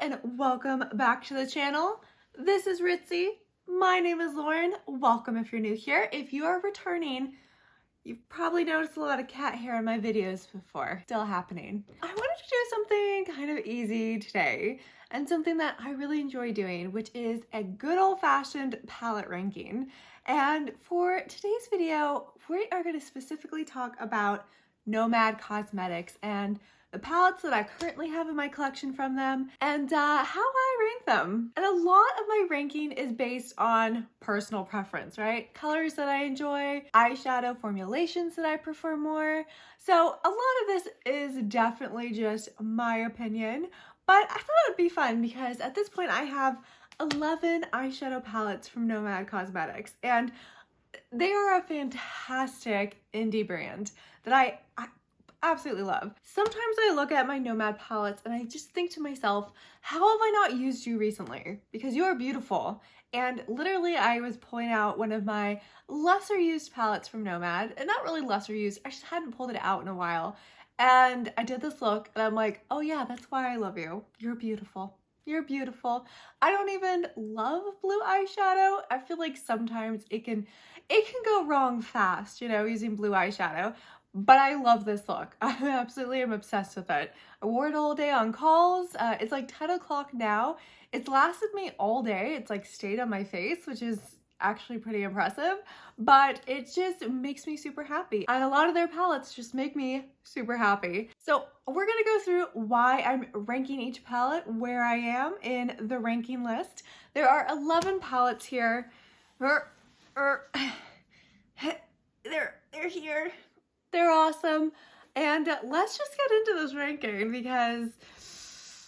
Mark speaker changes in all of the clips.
Speaker 1: and welcome back to the channel. This is Ritzy. My name is Lauren. Welcome if you're new here. If you are returning, you've probably noticed a lot of cat hair in my videos before. Still happening. I wanted to do something kind of easy today and something that I really enjoy doing, which is a good old-fashioned palette ranking. And for today's video, we are going to specifically talk about Nomad Cosmetics and the palettes that I currently have in my collection from them, and how I rank them. And a lot of my ranking is based on personal preference, right? Colors that I enjoy, eyeshadow formulations that I prefer more. So a lot of this is definitely just my opinion, but I thought it would be fun because at this point I have 11 eyeshadow palettes from Nomad Cosmetics, and they are a fantastic indie brand that I absolutely love. Sometimes I look at my Nomad palettes and I just think to myself, how have I not used you recently? Because you are beautiful. And literally I was pulling out one of my lesser used palettes from Nomad, and not really lesser used, I just hadn't pulled it out in a while. And I did this look and I'm like, oh yeah, that's why I love you. You're beautiful. You're beautiful. I don't even love blue eyeshadow. I feel like sometimes it can go wrong fast, you know, using blue eyeshadow. But I love this look. I absolutely am obsessed with it. I wore it all day on calls. It's like 10 o'clock now. It's lasted me all day. It's like stayed on my face, which is actually pretty impressive, but it just makes me super happy. And a lot of their palettes just make me super happy. So we're gonna go through why I'm ranking each palette, where I am in the ranking list. There are 11 palettes here. They're here. They're awesome. And let's just get into this ranking because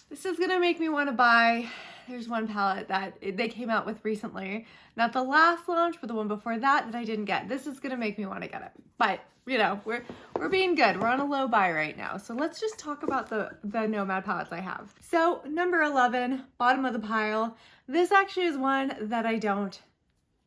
Speaker 1: this is gonna make me want to buy. There's one palette that they came out with recently, not the last launch, but the one before that I didn't get. This is gonna make me want to get it. But you know, we're being good. We're on a low buy right now. So let's just talk about the Nomad palettes I have. So number 11, bottom of the pile. This actually is one that I don't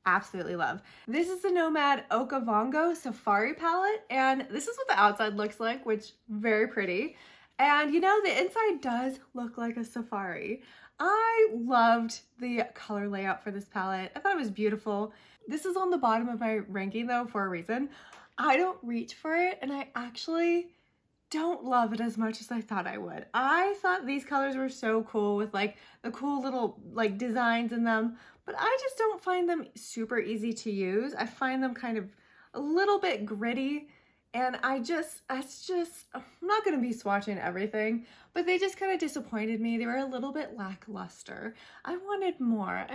Speaker 1: absolutely love. This is the Nomad Okavango Safari palette, and this is what the outside looks like, which very pretty. And you know, the inside does look like a safari. I loved the color layout for this palette. I thought it was beautiful. This is on the bottom of my ranking though for a reason. I don't reach for it, and I actually don't love it as much as I thought I would. I thought these colors were so cool with like the cool little like designs in them, but I just don't find them super easy to use. I find them kind of a little bit gritty, and I'm not gonna be swatching everything, but they just kind of disappointed me. They were a little bit lackluster. I wanted more.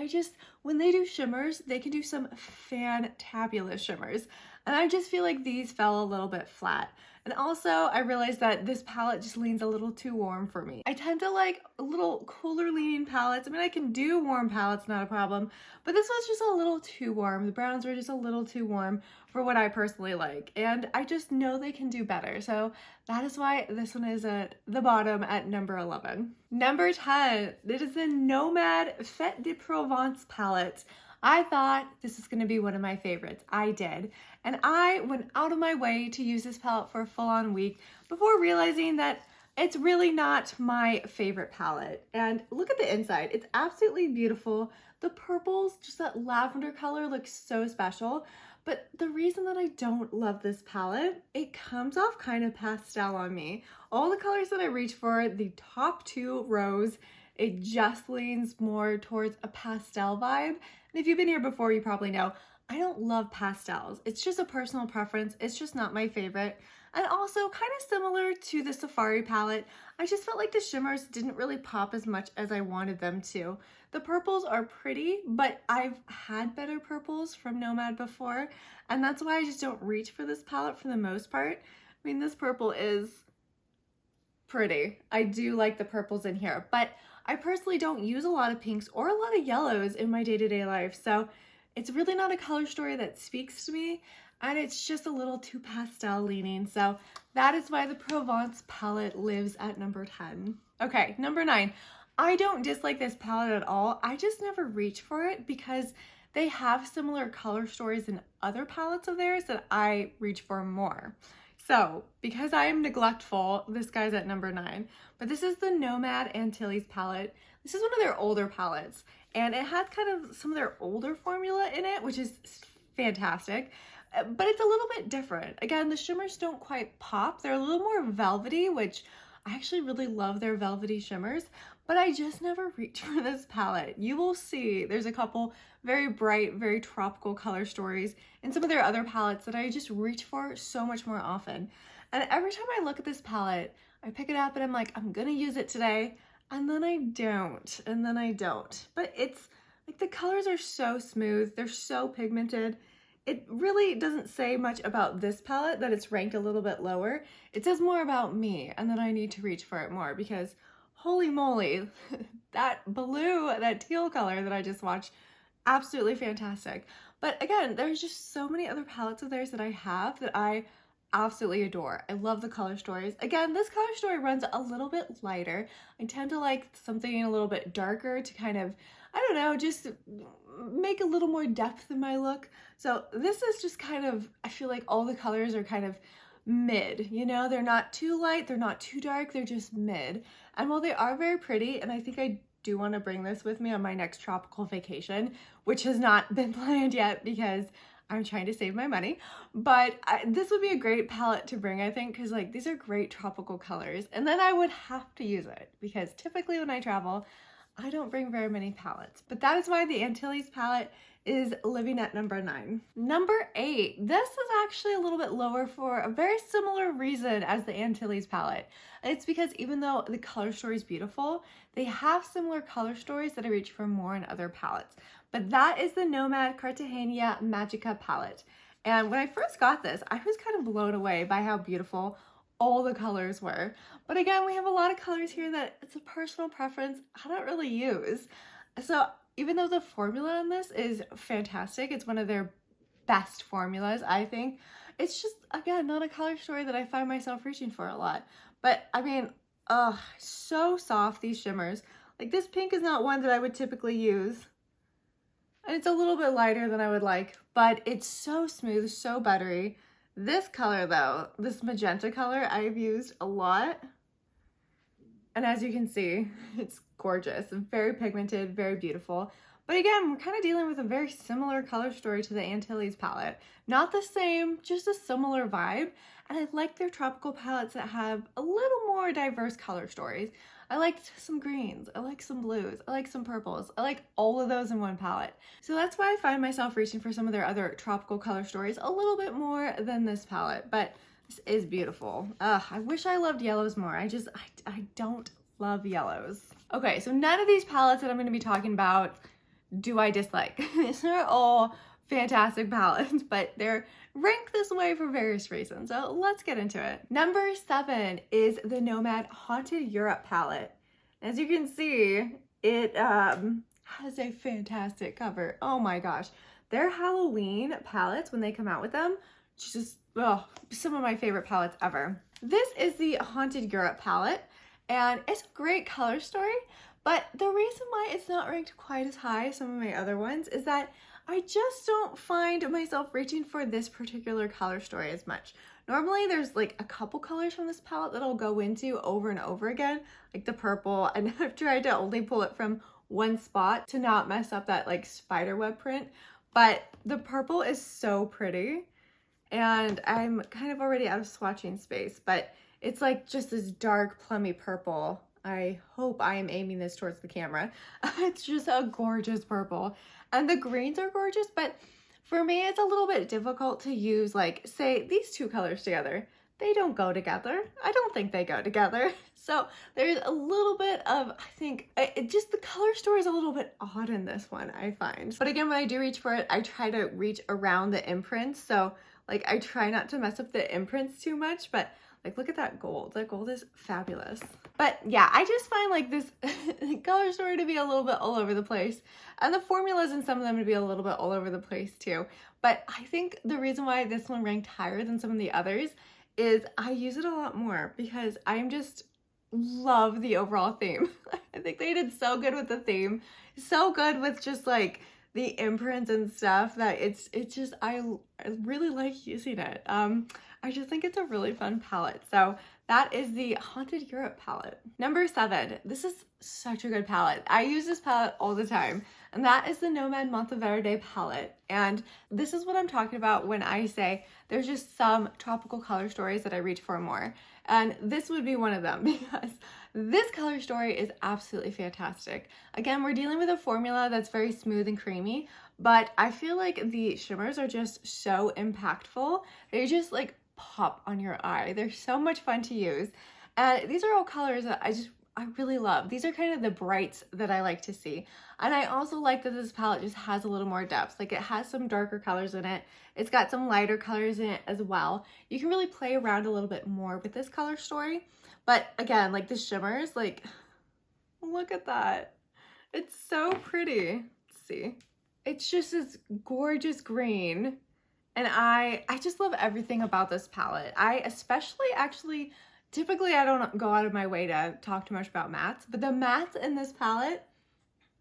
Speaker 1: When they do shimmers, they can do some fantabulous shimmers, and I just feel like these fell a little bit flat. And also, I realized that this palette just leans a little too warm for me. I tend to like a little cooler leaning palettes. I mean, I can do warm palettes, not a problem, but this was just a little too warm. The browns were just a little too warm for what I personally like, and I just know they can do better. So that is why this one is at the bottom at number 11. Number 10, this is the Nomad Fête de Provence palette. I thought this was going to be one of my favorites. I did. And I went out of my way to use this palette for a full-on week before realizing that it's really not my favorite palette. And look at the inside. It's absolutely beautiful. The purples, just that lavender color, looks so special. But the reason that I don't love this palette, it comes off kind of pastel on me. All the colors that I reach for, the top two rows, it just leans more towards a pastel vibe. And if you've been here before, you probably know I don't love pastels. It's just a personal preference. It's just not my favorite. And also kind of similar to the Safari palette, I just felt like the shimmers didn't really pop as much as I wanted them to. The purples are pretty, but I've had better purples from Nomad before, and that's why I just don't reach for this palette for the most part. I mean, this purple is pretty. I do like the purples in here, but I personally don't use a lot of pinks or a lot of yellows in my day-to-day life, so it's really not a color story that speaks to me, and it's just a little too pastel leaning, so that is why the Provence palette lives at number 10. Okay, number 9. I don't dislike this palette at all. I just never reach for it because they have similar color stories in other palettes of theirs that I reach for more. So, because I am neglectful, this guy's at number 9. But this is the Nomad Antilles palette. This is one of their older palettes, and it has kind of some of their older formula in it, which is fantastic. But it's a little bit different. Again, the shimmers don't quite pop. They're a little more velvety, which I actually really love their velvety shimmers, but I just never reach for this palette. You will see there's a couple very bright, very tropical color stories in some of their other palettes that I just reach for so much more often. And every time I look at this palette, I pick it up and I'm like, I'm gonna use it today, and then I don't, and then I don't. But it's like the colors are so smooth, they're so pigmented. It really doesn't say much about this palette that it's ranked a little bit lower. It says more about me, and then I need to reach for it more because holy moly, that blue, that teal color that I just watched, absolutely fantastic. But again, there's just so many other palettes of theirs that I have that I absolutely adore. I love the color stories. Again, this color story runs a little bit lighter. I tend to like something a little bit darker to kind of, I don't know, just make a little more depth in my look. So this is just kind of, I feel like all the colors are kind of mid, you know, they're not too light, they're not too dark, they're just mid. And while they are very pretty, and I think I do want to bring this with me on my next tropical vacation, which has not been planned yet because I'm trying to save my money, but this would be a great palette to bring, I think, because like these are great tropical colors, and then I would have to use it because typically when I travel, I don't bring very many palettes. But that is why the Antilles palette is living at number 9. Number 8, this is actually a little bit lower for a very similar reason as the Antilles palette. It's because even though the color story is beautiful, they have similar color stories that I reach for more in other palettes. But that is the Nomad Cartagena Magicka palette. And when I first got this, I was kind of blown away by how beautiful all the colors were. But again, we have a lot of colors here that it's a personal preference I don't really use. So even though the formula on this is fantastic, it's one of their best formulas, I think, it's just, again, not a color story that I find myself reaching for a lot. But I mean, so soft, these shimmers. Like this pink is not one that I would typically use. And it's a little bit lighter than I would like, but it's so smooth, so buttery. This color though, this magenta color, I've used a lot. And as you can see, it's gorgeous, very pigmented, very beautiful. But again, we're kind of dealing with a very similar color story to the Antilles palette. Not the same, just a similar vibe. And I like their tropical palettes that have a little more diverse color stories. I like some greens, I like some blues, I like some purples, I like all of those in one palette. So that's why I find myself reaching for some of their other tropical color stories a little bit more than this palette, but this is beautiful. I wish I loved yellows more. I don't love yellows. Okay, so none of these palettes that I'm gonna be talking about do I dislike. These are all fantastic palettes, but they're ranked this way for various reasons. So let's get into it. Number 7 is the Nomad Haunted Europe palette. As you can see, it has a fantastic cover. Oh my gosh. Their Halloween palettes, when they come out with them, just some of my favorite palettes ever. This is the Haunted Europe palette, and it's a great color story, but the reason why it's not ranked quite as high as some of my other ones is that I just don't find myself reaching for this particular color story as much. Normally there's like a couple colors from this palette that I'll go into over and over again, like the purple, and I've tried to only pull it from one spot to not mess up that like spider web print, but the purple is so pretty, and I'm kind of already out of swatching space, but it's like just this dark plummy purple. I hope I am aiming this towards the camera. It's just a gorgeous purple. And the greens are gorgeous, but for me, it's a little bit difficult to use, like, say, these two colors together. They don't go together. I don't think they go together. So there's a little bit of, I think, just the color story is a little bit odd in this one, I find. But again, when I do reach for it, I try to reach around the imprints. So, like, I try not to mess up the imprints too much, but like, look at that gold. That gold is fabulous. But yeah, I just find like this color story to be a little bit all over the place. And the formulas in some of them to be a little bit all over the place too. But I think the reason why this one ranked higher than some of the others is I use it a lot more because I'm just love the overall theme. I think they did so good with the theme. So good with just like the imprints and stuff that it's just, I really like using it. I just think it's a really fun palette. So that is the Haunted Europe palette. Number 7, this is such a good palette. I use this palette all the time, and that is the Nomad Monteverde palette. And this is what I'm talking about when I say there's just some tropical color stories that I reach for more. And this would be one of them because this color story is absolutely fantastic. Again, we're dealing with a formula that's very smooth and creamy, but I feel like the shimmers are just so impactful. They just like pop on your eye. They're so much fun to use. And these are all colors that I really love. These are kind of the brights that I like to see. And I also like that this palette just has a little more depth. Like it has some darker colors in it. It's got some lighter colors in it as well. You can really play around a little bit more with this color story. But again, like the shimmers, like, look at that. It's so pretty. Let's see. It's just this gorgeous green. And I just love everything about this palette. I especially actually, typically I don't go out of my way to talk too much about mattes, but the mattes in this palette,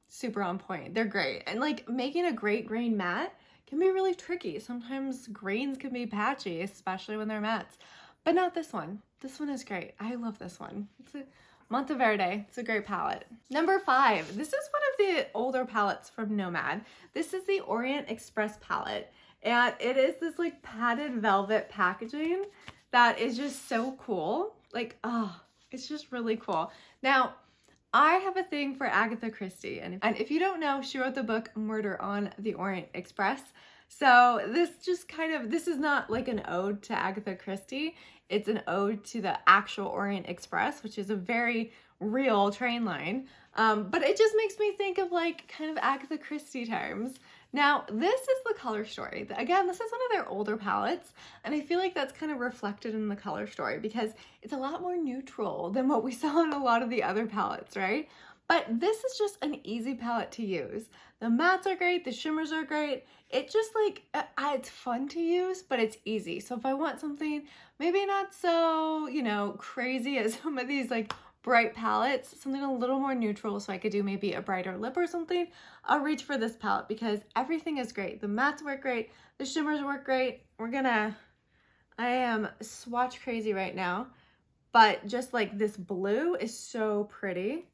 Speaker 1: super on point. They're great. And like making a great green matte can be really tricky. Sometimes greens can be patchy, especially when they're mattes, but not this one. This one is great. I love this one. It's a Monteverde. It's a great palette. Number 5, this is one of the older palettes from Nomad. This is the Orient Express palette. And it is this like padded velvet packaging that is just so cool. Like, oh, it's just really cool. Now, I have a thing for Agatha Christie. And if you don't know, she wrote the book Murder on the Orient Express. So this just kind of, this is not like an ode to Agatha Christie. It's an ode to the actual Orient Express, which is a very real train line. But it just makes me think of like kind of Agatha Christie times. Now, this is the color story. Again, this is one of their older palettes, and I feel like that's kind of reflected in the color story because it's a lot more neutral than what we saw in a lot of the other palettes, right? But this is just an easy palette to use. The mattes are great, the shimmers are great. It just like, it's fun to use, but it's easy. So if I want something maybe not so, you know, crazy as some of these like bright palettes, something a little more neutral so I could do maybe a brighter lip or something, I'll reach for this palette because everything is great. The mattes work great, the shimmers work great. I am swatch crazy right now, but just like this blue is so pretty.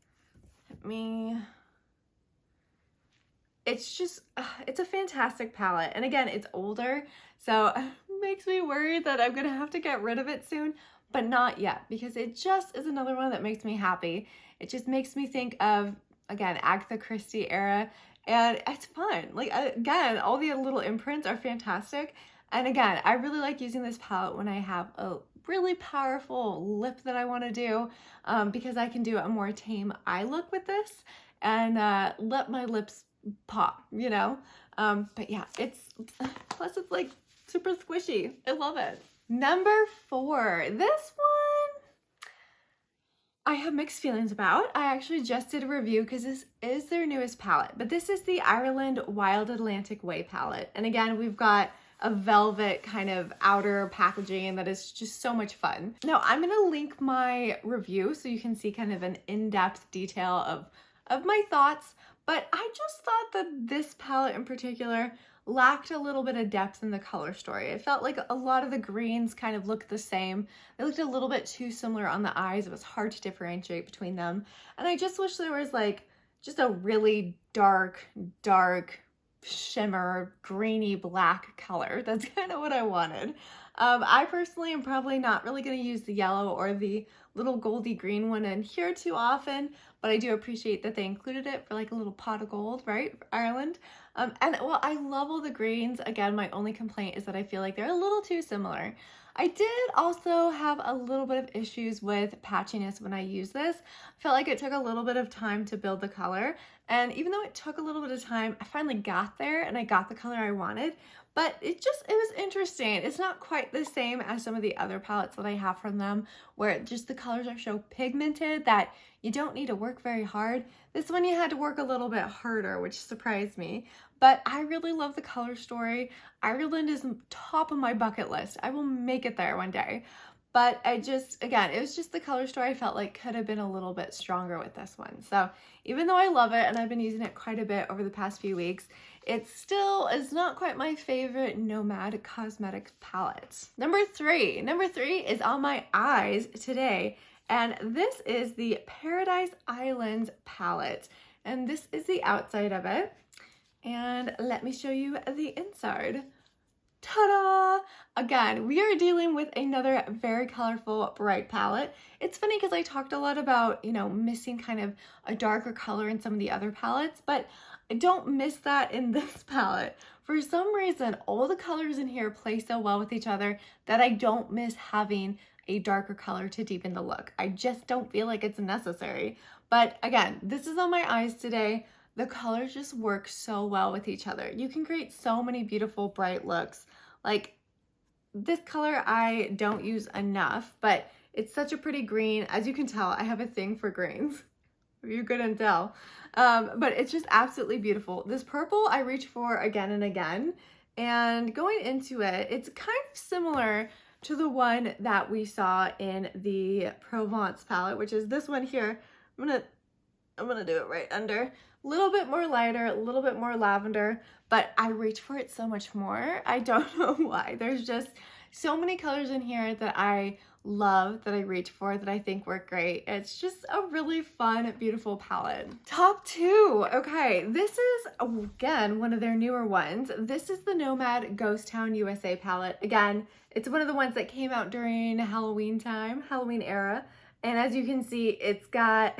Speaker 1: It's just, it's a fantastic palette. And again, it's older, so it makes me worried that I'm gonna have to get rid of it soon. But not yet, because it just is another one that makes me happy. It just makes me think of, again, Agatha Christie era, and it's fun. Like, again, all the little imprints are fantastic. And again, I really like using this palette when I have a really powerful lip that I want to do, because I can do a more tame eye look with this and let my lips pop, you know? But yeah, plus it's like super squishy. I love it. Number 4, this one I have mixed feelings about. I actually just did a review because this is their newest palette, but this is the Ireland Wild Atlantic Way palette. And again, we've got a velvet kind of outer packaging that is just so much fun. Now, I'm gonna link my review so you can see kind of an in-depth detail of my thoughts, but I just thought that this palette in particular lacked a little bit of depth in the color story. It felt like a lot of the greens kind of looked the same. They looked a little bit too similar on the eyes. It was hard to differentiate between them. And I just wish there was like just a really dark shimmer, greeny black color. That's kind of what I wanted. I personally am probably not really going to use the yellow or the little goldy green one in here too often, but I do appreciate that they included it for like a little pot of gold, right, for Ireland. And well, I love all the greens. Again, my only complaint is that I feel like they're a little too similar. I did also have a little bit of issues with patchiness when I used this. I felt like it took a little bit of time to build the color, and even though it took a little bit of time, I finally got there and I got the color I wanted. But it was interesting. It's not quite the same as some of the other palettes that I have from them, where just the colors are so pigmented that you don't need to work very hard. This one you had to work a little bit harder, which surprised me. But I really love the color story. Ireland is top of my bucket list. I will make it there one day. but I just, again, it was just the color story I felt like could have been a little bit stronger with this one. So even though I love it and I've been using it quite a bit over the past few weeks, it still is not quite my favorite Nomad Cosmetics palette. Number three is on my eyes today, and this is the Paradise Island palette. And this is the outside of it. And let me show you the inside. Ta-da! Again, we are dealing with another very colorful, bright palette. It's funny because I talked a lot about, you know, missing kind of a darker color in some of the other palettes, but I don't miss that in this palette. For some reason, all the colors in here play so well with each other that I don't miss having a darker color to deepen the look. I just don't feel like it's necessary. But again, this is on my eyes today. The colors just work so well with each other. You can create so many beautiful, bright looks. Like this color I don't use enough, but it's such a pretty green. As you can tell, I have a thing for greens, if you couldn't tell. But it's just absolutely beautiful. This purple I reach for again and again. And going into it, it's kind of similar to the one that we saw in the Provence palette, which is this one here. I'm gonna do it right under. A little bit more lighter, a little bit more lavender, but I reach for it so much more. I don't know why. There's just so many colors in here that I love, that I reach for, that I think work great. It's just a really fun, beautiful palette. Top two. Okay, this is, again, one of their newer ones. This is the Nomad Ghost Town USA palette. Again, it's one of the ones that came out during Halloween time, Halloween era. And as you can see, it's got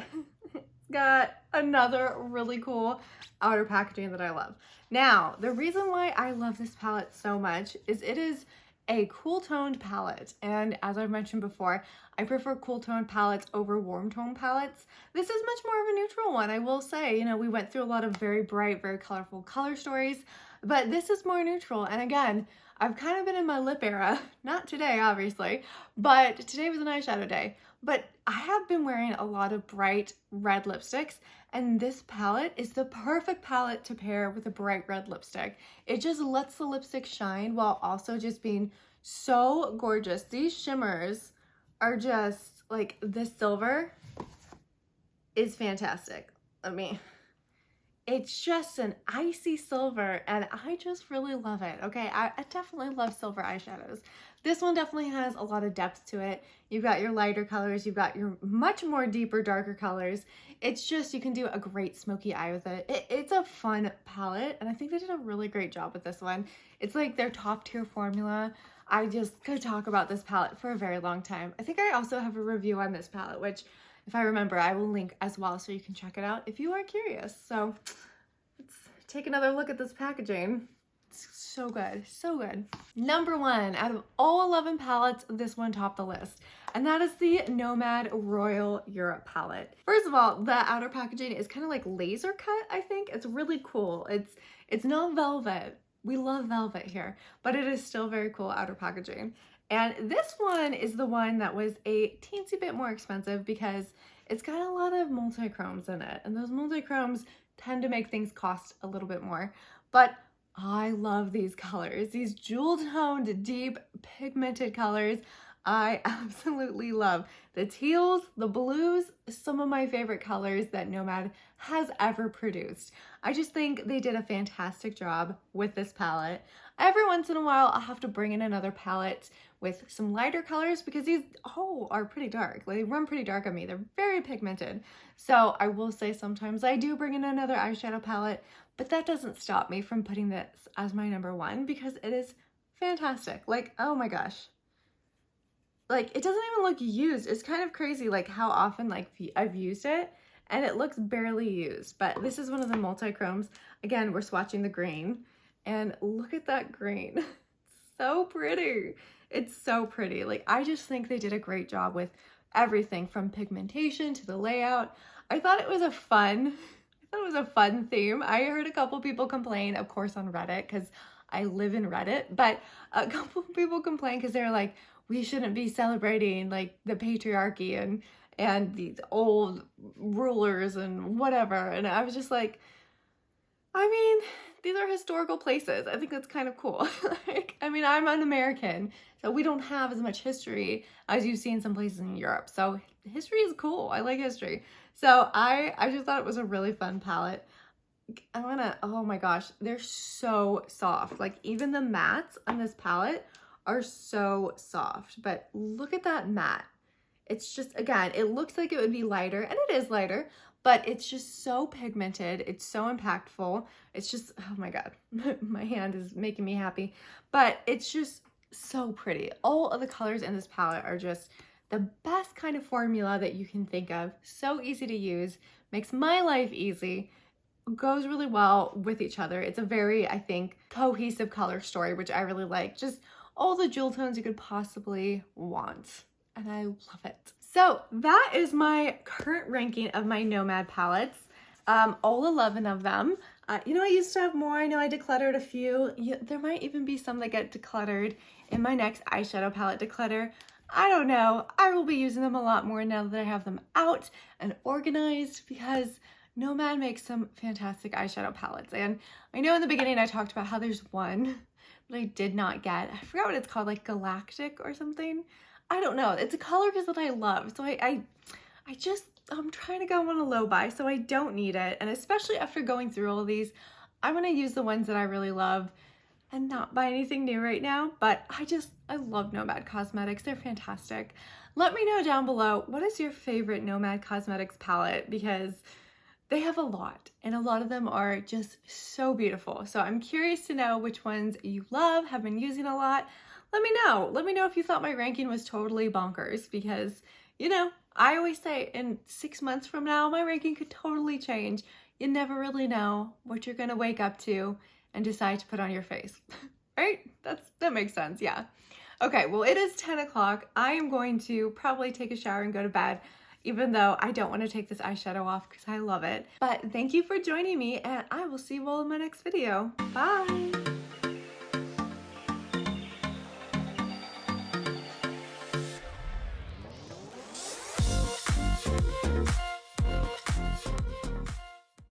Speaker 1: another really cool outer packaging that I love. Now, the reason why I love this palette so much is it is a cool toned palette. And as I've mentioned before, I prefer cool toned palettes over warm tone palettes. This is much more of a neutral one, I will say. You know, we went through a lot of very bright, very colorful color stories, but this is more neutral. And again, I've kind of been in my lip era, not today, obviously, but today was an eyeshadow day. But I have been wearing a lot of bright red lipsticks, and this palette is the perfect palette to pair with a bright red lipstick. It just lets the lipstick shine while also just being so gorgeous. These shimmers are just like, this silver is fantastic. It's just an icy silver, and I just really love it. Okay, I definitely love silver eyeshadows. This one definitely has a lot of depth to it. You've got your lighter colors, you've got your much more deeper, darker colors. It's just, you can do a great smoky eye with it. It's a fun palette, and I think they did a really great job with this one. It's like their top tier formula. I just could talk about this palette for a very long time. I think I also have a review on this palette, which, if I remember, I will link as well so you can check it out if you are curious. So let's take another look at this packaging. It's so good, so good. Number one, out of all 11 palettes, this one topped the list, and that is the Nomad Royal Europe palette. First of all, the outer packaging is kind of like laser cut, I think. It's really cool. It's not velvet. We love velvet here, but it is still very cool outer packaging. And this one is the one that was a teensy bit more expensive because it's got a lot of multi-chromes in it, and those multi-chromes tend to make things cost a little bit more. But I love these colors, these jewel-toned, deep, pigmented colors. I absolutely love the teals, the blues, some of my favorite colors that Nomad has ever produced. I just think they did a fantastic job with this palette. Every once in a while, I'll have to bring in another palette with some lighter colors because these all are pretty dark. Like, they run pretty dark on me. They're very pigmented. So I will say sometimes I do bring in another eyeshadow palette, but that doesn't stop me from putting this as my number one because it is fantastic. Like, oh my gosh. Like, it doesn't even look used. It's kind of crazy, like, how often, like, I've used it, and it looks barely used. But this is one of the multi-chromes. Again, we're swatching the green, and look at that green. It's so pretty. It's so pretty. Like, I just think they did a great job with everything from pigmentation to the layout. I thought it was a fun theme. I heard a couple people complain, of course, on Reddit, because I live in Reddit, but a couple people complain because they're like, we shouldn't be celebrating like the patriarchy and these old rulers and whatever. And I was just like, I mean, these are historical places. I think that's kind of cool. Like, I mean, I'm an American, so we don't have as much history as you see in some places in Europe. So history is cool. I like history. So I just thought it was a really fun palette. Oh my gosh, they're so soft. Like even the mattes on this palette are so soft, but look at that matte. It's just, again, it looks like it would be lighter, and it is lighter, but it's just so pigmented. It's so impactful. It's just, oh my God, my hand is making me happy, but it's just so pretty. All of the colors in this palette are just the best kind of formula that you can think of. So easy to use, makes my life easy, goes really well with each other. It's a very, I think, cohesive color story, which I really like. Just all the jewel tones you could possibly want, and I love it. So that is my current ranking of my Nomad palettes, all 11 of them. You know, I used to have more. I know I decluttered a few. There might even be some that get decluttered in my next eyeshadow palette declutter. I don't know. I will be using them a lot more now that I have them out and organized, because Nomad makes some fantastic eyeshadow palettes. And I know in the beginning I talked about how there's one that I did not get. I forgot what it's called, like Galactic or something. I don't know. It's a color that I love. So I'm trying to go on a low buy, so I don't need it. And especially after going through all of these, I'm going to use the ones that I really love and not buy anything new right now. But I love Nomad Cosmetics. They're fantastic. Let me know down below, what is your favorite Nomad Cosmetics palette? Because they have a lot, and a lot of them are just so beautiful. So I'm curious to know which ones you love, have been using a lot. Let me know. Let me know if you thought my ranking was totally bonkers, because, you know, I always say in 6 months from now, my ranking could totally change. You never really know what you're gonna wake up to and decide to put on your face, right? That makes sense, yeah. Okay, well, it is 10 o'clock. I am going to probably take a shower and go to bed, even though I don't want to take this eyeshadow off because I love it. But thank you for joining me, and I will see you all in my next video. Bye!